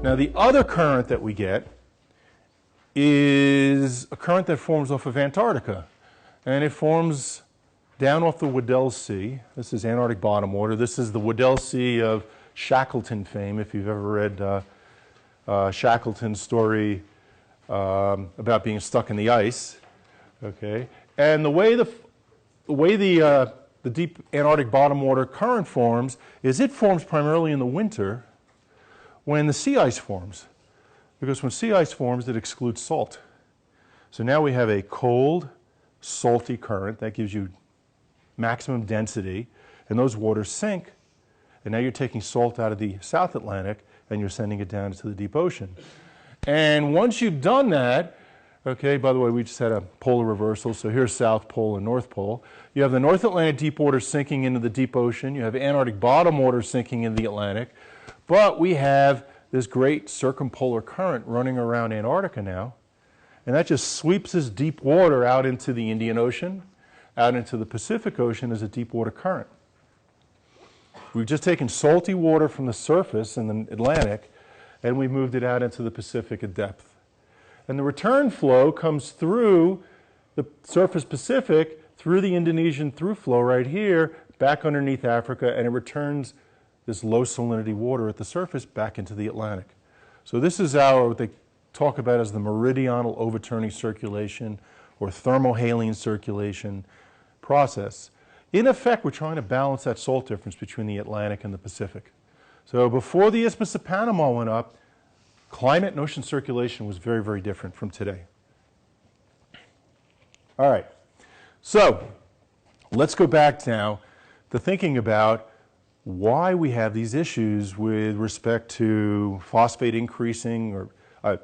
Now the other current that we get is a current that forms off of Antarctica. And it forms down off the Weddell Sea. This is Antarctic bottom water. This is the Weddell Sea of Shackleton fame, if you've ever read Shackleton's story about being stuck in the ice. Okay? And the way the deep Antarctic bottom water current forms is it forms primarily in the winter when the sea ice forms. Because when sea ice forms, it excludes salt. So now we have a cold, salty current that gives you maximum density, and those waters sink, and now you're taking salt out of the South Atlantic and you're sending it down into the deep ocean. And once you've done that, okay, by the way, we just had a polar reversal, so here's South Pole and North Pole. You have the North Atlantic deep water sinking into the deep ocean, you have Antarctic bottom water sinking into the Atlantic, but we have this great circumpolar current running around Antarctica now, and that just sweeps this deep water out into the Indian Ocean, out into the Pacific Ocean as a deep water current. We've just taken salty water from the surface in the Atlantic, and we moved it out into the Pacific at depth. And the return flow comes through the surface Pacific, through the Indonesian through flow right here, back underneath Africa, and it returns this low salinity water at the surface back into the Atlantic. So this is what they talk about as the Meridional Overturning Circulation or Thermohaline Circulation process. In effect, we're trying to balance that salt difference between the Atlantic and the Pacific. So before the Isthmus of Panama went up, climate and ocean circulation was very, very different from today. All right, so let's go back now to thinking about why we have these issues with respect to phosphate increasing or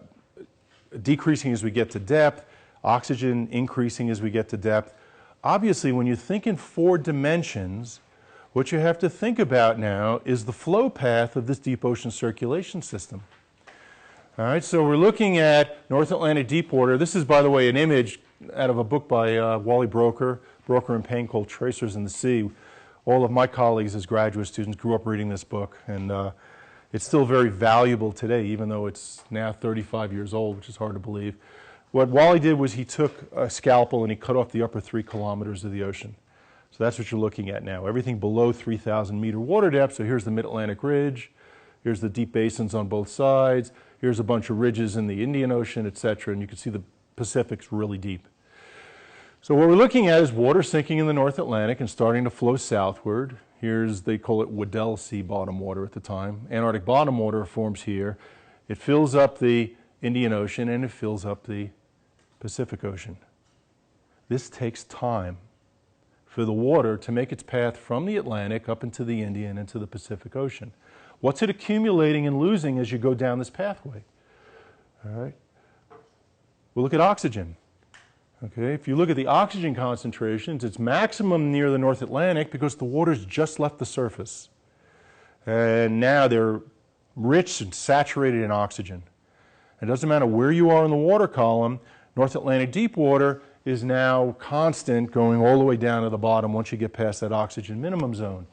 decreasing as we get to depth, oxygen increasing as we get to depth. Obviously, when you think in 4 dimensions, what you have to think about now is the flow path of this deep ocean circulation system. All right, so we're looking at North Atlantic deep water. This is, by the way, an image out of a book by Wally Broker and Payne called Tracers in the Sea. All of my colleagues as graduate students grew up reading this book, and it's still very valuable today, even though it's now 35 years old, which is hard to believe. What Wally did was he took a scalpel and he cut off the upper 3 kilometers of the ocean. So that's what you're looking at now. Everything below 3,000 meter water depth. So here's the Mid-Atlantic Ridge. Here's the deep basins on both sides. Here's a bunch of ridges in the Indian Ocean, etc. And you can see the Pacific's really deep. So what we're looking at is water sinking in the North Atlantic and starting to flow southward. Here's, they call it Weddell Sea bottom water at the time. Antarctic bottom water forms here. It fills up the Indian Ocean and it fills up the Pacific Ocean. This takes time for the water to make its path from the Atlantic up into the Indian and into the Pacific Ocean. What's it accumulating and losing as you go down this pathway? All right. We'll look at oxygen. Okay, if you look at the oxygen concentrations, it's maximum near the North Atlantic because the water's just left the surface. And now they're rich and saturated in oxygen. It doesn't matter where you are in the water column, North Atlantic deep water is now constant going all the way down to the bottom once you get past that oxygen minimum zone.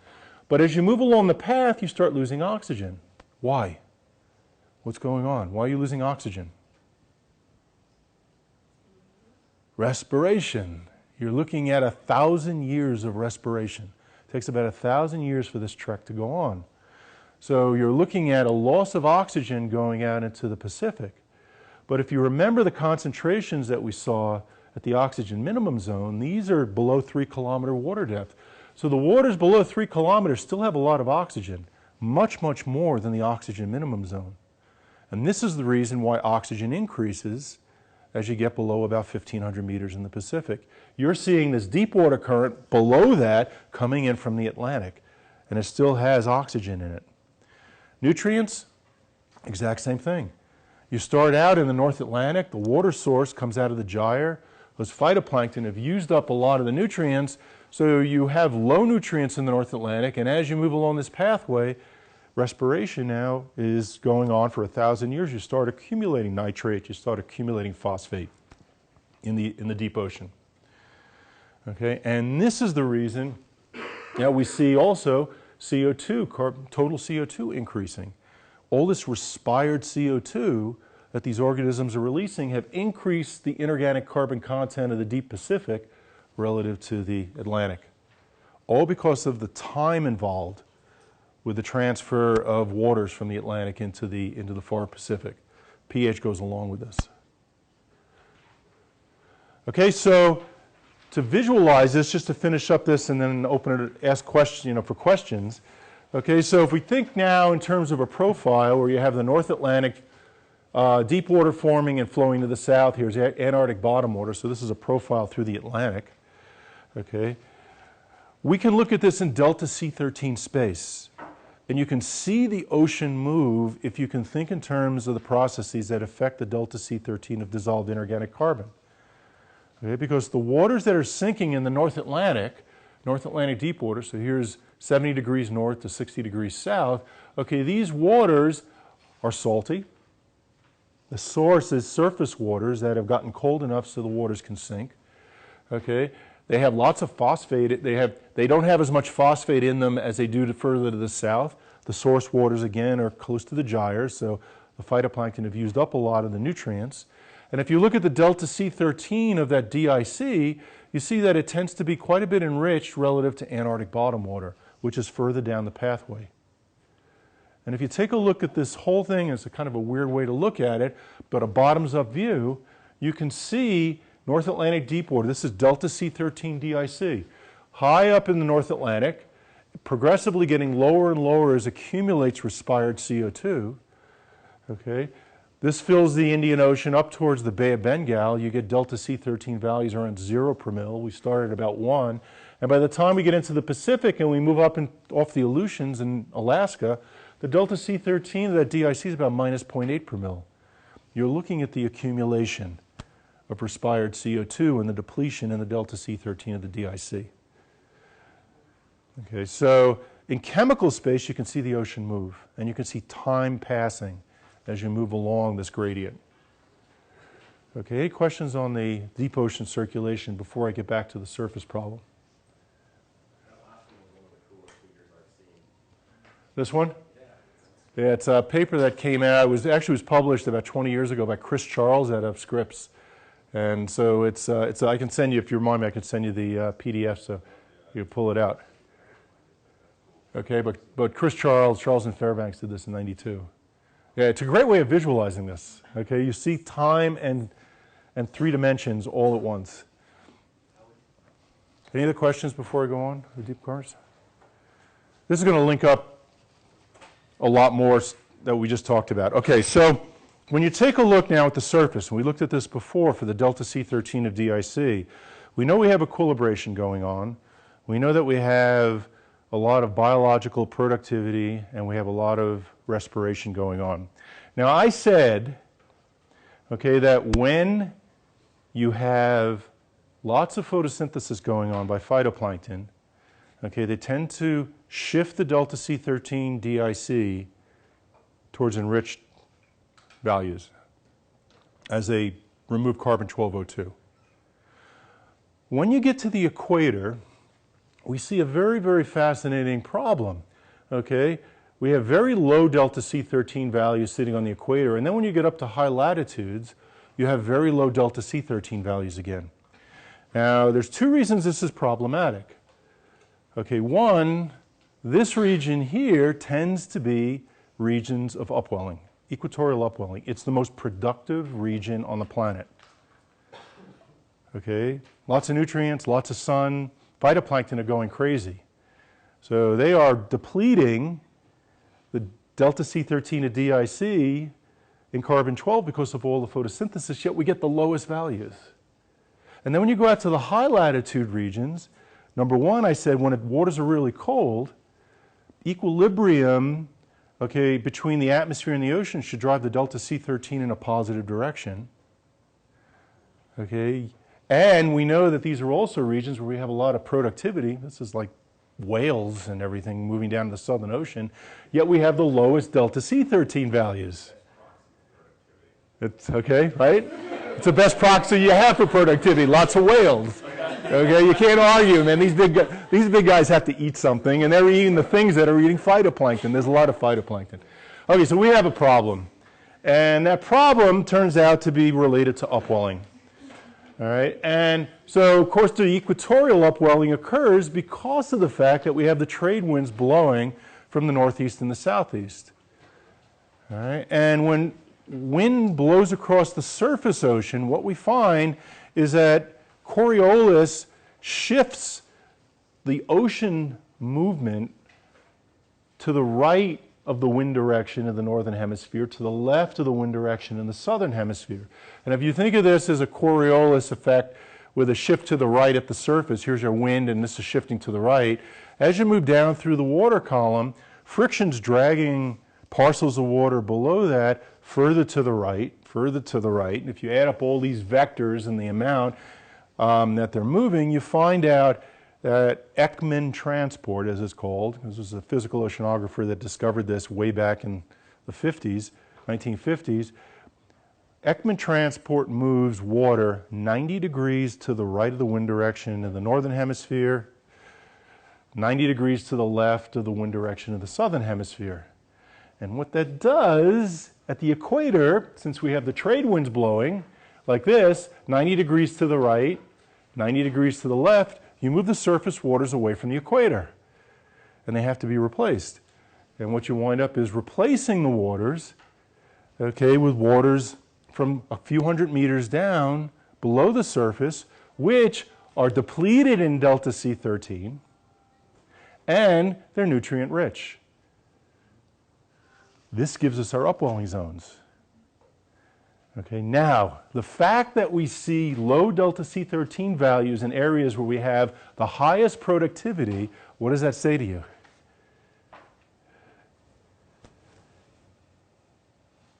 But as you move along the path, you start losing oxygen. Why? What's going on? Why are you losing oxygen? Respiration. You're looking at 1,000 years of respiration. It takes about 1,000 years for this trek to go on. So you're looking at a loss of oxygen going out into the Pacific. But if you remember the concentrations that we saw at the oxygen minimum zone, these are below 3 kilometer water depth. So the waters below 3 kilometers still have a lot of oxygen, much, much more than the oxygen minimum zone. And this is the reason why oxygen increases as you get below about 1,500 meters in the Pacific. You're seeing this deep water current below that coming in from the Atlantic, and it still has oxygen in it. Nutrients, exact same thing. You start out in the North Atlantic, the water source comes out of the gyre. Those phytoplankton have used up a lot of the nutrients, so you have low nutrients in the North Atlantic, and as you move along this pathway, respiration now is going on for 1,000 years. You start accumulating nitrate, you start accumulating phosphate in the deep ocean. Okay, and this is the reason that we see also CO2, total CO2 increasing. all this respired CO2 that these organisms are releasing have increased the inorganic carbon content of the deep Pacific relative to the Atlantic. All because of the time involved with the transfer of waters from the Atlantic into the far Pacific. pH goes along with this. Okay, so to visualize this, just to finish up this and then open it, ask questions, for questions. Okay, so if we think now in terms of a profile where you have the North Atlantic deep water forming and flowing to the south, here's Antarctic bottom water, so this is a profile through the Atlantic. Okay, we can look at this in delta C13 space, and you can see the ocean move if you can think in terms of the processes that affect the delta C13 of dissolved inorganic carbon. Okay, because the waters that are sinking in the North Atlantic deep water, so here's 70 degrees north to 60 degrees south, okay, these waters are salty. The source is surface waters that have gotten cold enough so the waters can sink. Okay, they have lots of phosphate. They don't have as much phosphate in them as they do further to the south. The source waters, again, are close to the gyres, so the phytoplankton have used up a lot of the nutrients. And if you look at the delta C13 of that DIC, you see that it tends to be quite a bit enriched relative to Antarctic bottom water, which is further down the pathway. And if you take a look at this whole thing, it's a kind of a weird way to look at it, but a bottoms-up view, you can see North Atlantic deep water. This is delta C13 DIC. High up in the North Atlantic, progressively getting lower and lower as accumulates respired CO2. Okay. This fills the Indian Ocean up towards the Bay of Bengal. You get delta C13 values around 0 per mil. We started at about 1. And by the time we get into the Pacific and we move up off the Aleutians in Alaska, the delta C13 of that DIC is about minus 0.8 per mil. You're looking at the accumulation of respired CO2 and the depletion in the delta C13 of the DIC. Okay, so in chemical space, you can see the ocean move, and you can see time passing as you move along this gradient. Okay, any questions on the deep ocean circulation before I get back to the surface problem? This one? Yeah, it's a paper that came out. It was published about 20 years ago by Chris Charles out of Scripps. And so I can send you, if you remind me, I can send you the PDF so you can pull it out. Okay, but Chris Charles and Fairbanks did this in '92. Yeah, it's a great way of visualizing this. Okay, you see time and 3 dimensions all at once. Any other questions before I go on with deep cores? This is going to link up a lot more that we just talked about. Okay, so when you take a look now at the surface, and we looked at this before for the delta C13 of DIC, we know we have equilibration going on. We know that we have a lot of biological productivity, and we have a lot of respiration going on. Now, I said, okay, that when you have lots of photosynthesis going on by phytoplankton, okay, they tend to shift the delta C13 DIC towards enriched values as they remove carbon-12O2. When you get to the equator, we see a very, very fascinating problem, okay? We have very low delta C13 values sitting on the equator, and then when you get up to high latitudes, you have very low delta C13 values again. Now, there's 2 reasons this is problematic. Okay, one, this region here tends to be regions of upwelling, equatorial upwelling. It's the most productive region on the planet. Okay, lots of nutrients, lots of sun, phytoplankton are going crazy. So they are depleting the delta C13 of DIC in carbon-12 because of all the photosynthesis, yet we get the lowest values. And then when you go out to the high latitude regions, number one, I said when waters are really cold, equilibrium, okay, between the atmosphere and the ocean should drive the delta C13 in a positive direction. Okay, and we know that these are also regions where we have a lot of productivity. This is like whales and everything moving down to the Southern Ocean, yet we have the lowest delta C13 values. It's okay, right? It's the best proxy you have for productivity, lots of whales. Okay, you can't argue, man. These big guys have to eat something, and they're eating the things that are eating phytoplankton. There's a lot of phytoplankton. Okay, so we have a problem. And that problem turns out to be related to upwelling. All right, and so of course the equatorial upwelling occurs because of the fact that we have the trade winds blowing from the northeast and the southeast. All right, and when wind blows across the surface ocean, what we find is that Coriolis shifts the ocean movement to the right of the wind direction in the northern hemisphere, to the left of the wind direction in the southern hemisphere. And if you think of this as a Coriolis effect with a shift to the right at the surface, here's your wind and this is shifting to the right. As you move down through the water column, friction's dragging parcels of water below that further to the right, further to the right. And if you add up all these vectors and the amount that they're moving, you find out that Ekman transport, as it's called, this was a physical oceanographer that discovered this way back in the 50s, 1950s. Ekman transport moves water 90 degrees to the right of the wind direction in the northern hemisphere, 90 degrees to the left of the wind direction in the southern hemisphere. And what that does at the equator, since we have the trade winds blowing like this, 90 degrees to the right, 90 degrees to the left, you move the surface waters away from the equator, and they have to be replaced. And what you wind up is replacing the waters, okay, with waters from a few hundred meters down below the surface, which are depleted in delta C13, and they're nutrient rich. This gives us our upwelling zones. Okay, now, the fact that we see low delta C13 values in areas where we have the highest productivity, what does that say to you?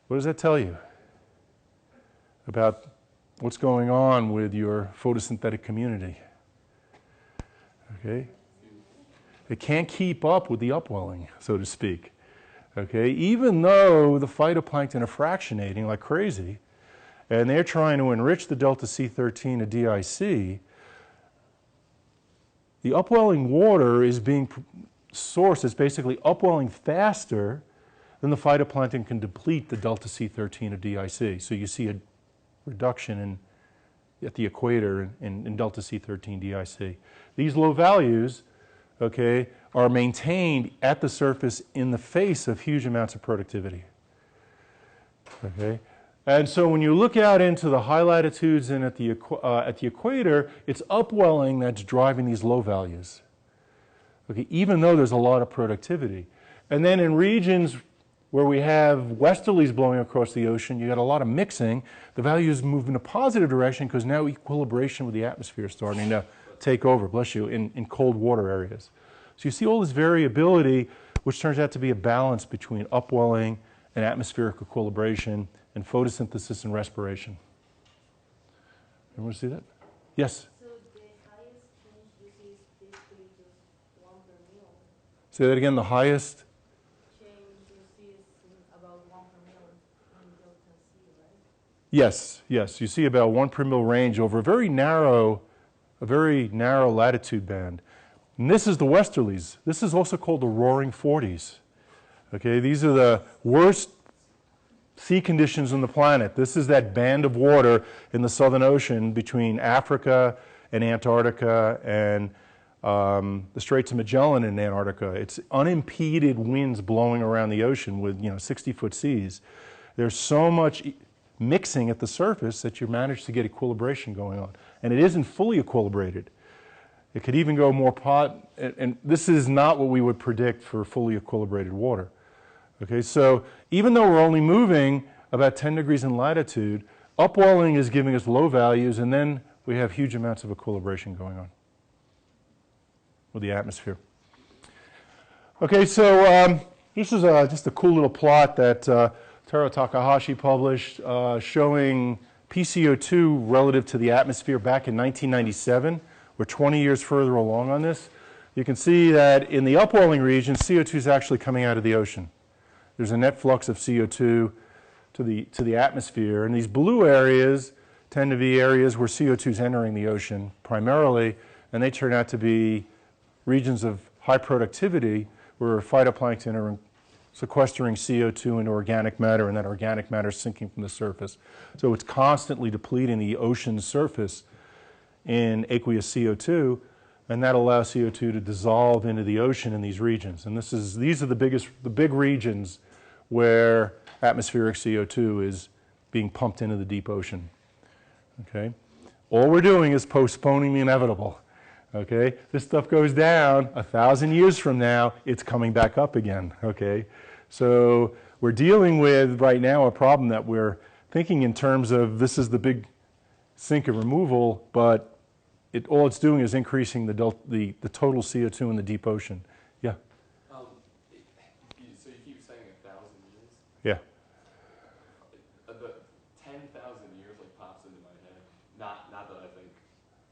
What does that tell you about what's going on with your photosynthetic community? Okay? It can't keep up with the upwelling, so to speak. Okay? Even though the phytoplankton are fractionating like crazy, and they're trying to enrich the delta C13 to DIC, the upwelling water is being sourced, it's basically upwelling faster than the phytoplankton can deplete the delta C13 to DIC. So you see a reduction at the equator in delta C13 DIC. These low values, okay, are maintained at the surface in the face of huge amounts of productivity. Okay? And so when you look out into the high latitudes and at the equator, it's upwelling that's driving these low values, okay, even though there's a lot of productivity. And then in regions where we have westerlies blowing across the ocean, you got a lot of mixing. The values move in a positive direction because now equilibration with the atmosphere is starting to take over, bless you, in cold water areas. So you see all this variability, which turns out to be a balance between upwelling and atmospheric equilibration and photosynthesis and respiration. Everyone see that? Yes? So the highest change you see is basically just 1 per mil. Say that again, the highest? Change you see is about 1 per mil in delta C, right? Yes, yes. You see about 1 per mil range over a very narrow latitude band. And this is the westerlies. This is also called the roaring 40s. Okay, these are the worst sea conditions on the planet. This is that band of water in the Southern Ocean between Africa and Antarctica and the Straits of Magellan in Antarctica. It's unimpeded winds blowing around the ocean with 60-foot seas. There's so much mixing at the surface that you manage to get equilibration going on. And it isn't fully equilibrated. It could even go more and this is not what we would predict for fully equilibrated water. Okay, so even though we're only moving about 10 degrees in latitude, upwelling is giving us low values, and then we have huge amounts of equilibration going on with the atmosphere. Okay, so this is just a cool little plot that Taro Takahashi published showing PCO2 relative to the atmosphere back in 1997. We're 20 years further along on this. You can see that in the upwelling region, CO2 is actually coming out of the ocean. There's a net flux of CO2 to the atmosphere, and these blue areas tend to be areas where CO2 is entering the ocean primarily, and they turn out to be regions of high productivity where phytoplankton are sequestering CO2 into organic matter, and that organic matter sinking from the surface. So it's constantly depleting the ocean's surface in aqueous CO2, and that allows CO2 to dissolve into the ocean in these regions. And these are the big regions where atmospheric CO2 is being pumped into the deep ocean. Okay? All we're doing is postponing the inevitable. Okay? This stuff goes down, 1,000 years from now, it's coming back up again. Okay? So we're dealing with right now a problem that we're thinking in terms of this is the big sink and removal, but all it's doing is increasing the total CO2 in the deep ocean. Yeah? So you keep saying 1,000 years? Yeah. The 10,000 years like pops into my head. Not that I think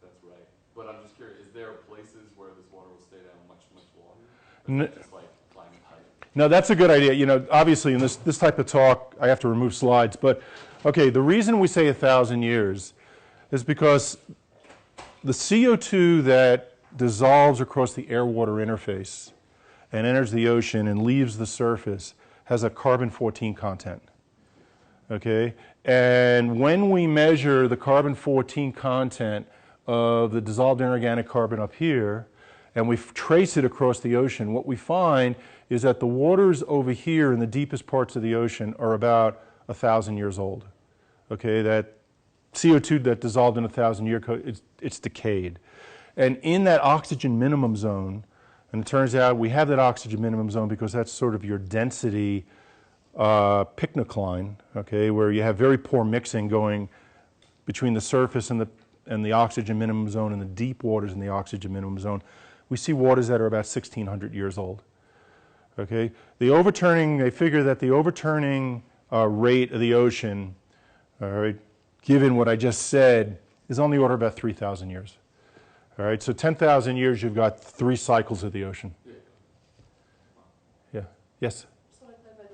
that's right, but I'm just curious, is there places where this water will stay down much, much longer? Or is it just like climate height? No, that's a good idea. You know, obviously in this type of talk, I have to remove slides, but okay, the reason we say 1,000 years is because the CO2 that dissolves across the air-water interface and enters the ocean and leaves the surface has a carbon-14 content, okay? And when we measure the carbon-14 content of the dissolved inorganic carbon up here, and we trace it across the ocean, what we find is that the waters over here in the deepest parts of the ocean are about 1,000 years old, okay? That CO2 that dissolved in 1,000 year it's decayed. And in that oxygen minimum zone, and it turns out we have that oxygen minimum zone because that's sort of your density picnic line, okay, where you have very poor mixing going between the surface and the oxygen minimum zone and the deep waters in the oxygen minimum zone. We see waters that are about 1,600 years old, okay. They figure that the overturning rate of the ocean, all right, given what I just said, is on the order of about 3,000 years. All right, so 10,000 years, you've got 3 cycles of the ocean. Yeah. Yes? Just want to clarify,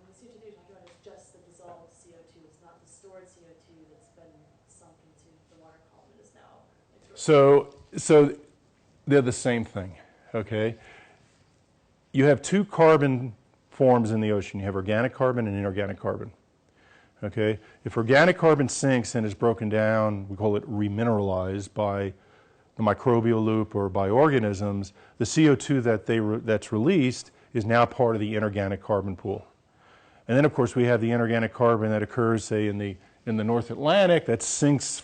the CO2 that you're talking about is just the dissolved CO2. It's not the stored CO2 that's been sunk into the water column and is now. So they're the same thing, okay? You have 2 carbon forms in the ocean. You have organic carbon and inorganic carbon. Okay? If organic carbon sinks and is broken down, we call it remineralized by the microbial loop or by organisms, the CO2 that's released is now part of the inorganic carbon pool. And then of course we have the inorganic carbon that occurs, say, in the North Atlantic that sinks,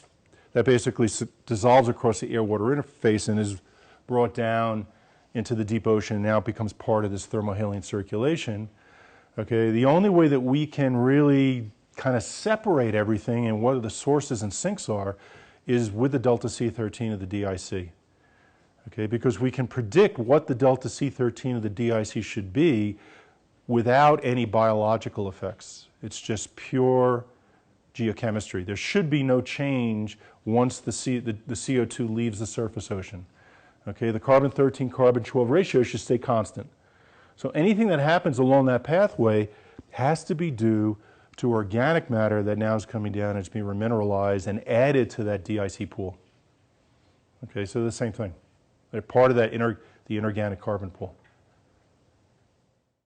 that basically dissolves across the air-water interface and is brought down into the deep ocean and now becomes part of this thermohaline circulation. Okay? The only way that we can really kind of separate everything and what the sources and sinks are is with the delta C13 of the DIC. Okay, because we can predict what the delta C13 of the DIC should be without any biological effects. It's just pure geochemistry. There should be no change once the CO2 leaves the surface ocean. Okay, the carbon-13, carbon-12 ratio should stay constant. So anything that happens along that pathway has to be due to organic matter that now is coming down and it's being remineralized and added to that DIC pool. Okay, so the same thing. They're part of that the inorganic carbon pool.